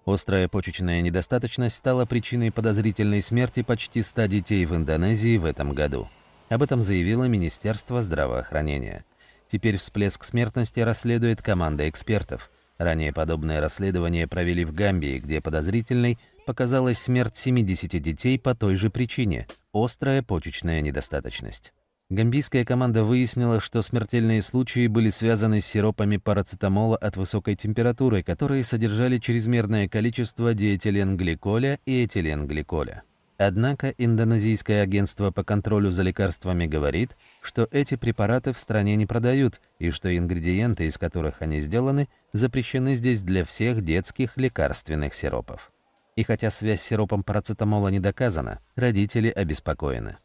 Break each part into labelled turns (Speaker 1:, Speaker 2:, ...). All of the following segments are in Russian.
Speaker 1: Острая почечная недостаточность стала причиной подозрительной смерти почти 100 детей в Индонезии в этом году. Об этом заявило Министерство здравоохранения. Теперь всплеск смертности расследует команда экспертов. Ранее подобное расследование провели в Гамбии, где подозрительной показалась смерть 70 детей по той же причине – острая почечная недостаточность. Гамбийская команда выяснила, что смертельные случаи были связаны с сиропами парацетамола от высокой температуры, которые содержали чрезмерное количество диэтиленгликоля и этиленгликоля. Однако Индонезийское агентство по контролю за лекарствами говорит, что эти препараты в стране не продают и что ингредиенты, из которых они сделаны, запрещены здесь для всех детских лекарственных сиропов. И хотя связь с сиропом парацетамола не доказана, родители обеспокоены.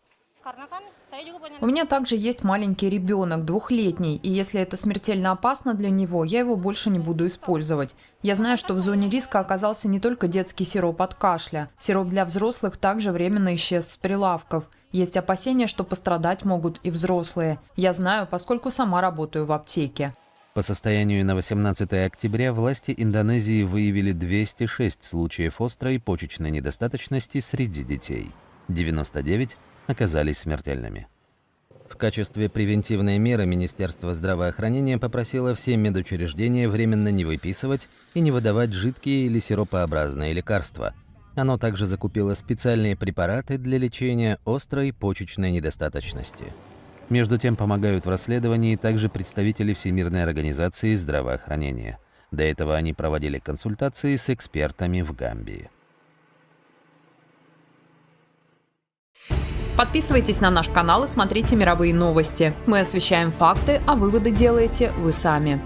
Speaker 2: У меня также есть маленький ребенок, 2-летний, и если это смертельно опасно для него, я его больше не буду использовать. Я знаю, что в зоне риска оказался не только детский сироп от кашля. Сироп для взрослых также временно исчез с прилавков. Есть опасения, что пострадать могут и взрослые. Я знаю, поскольку сама работаю в аптеке.
Speaker 1: По состоянию на 18 октября власти Индонезии выявили 206 случаев острой почечной недостаточности среди детей. 99 оказались смертельными. В качестве превентивной меры Министерство здравоохранения попросило все медучреждения временно не выписывать и не выдавать жидкие или сиропообразные лекарства. Оно также закупило специальные препараты для лечения острой почечной недостаточности. Между тем помогают в расследовании также представители Всемирной организации здравоохранения. До этого они проводили консультации с экспертами в Гамбии.
Speaker 2: Подписывайтесь на наш канал и смотрите мировые новости. Мы освещаем факты, а выводы делаете вы сами.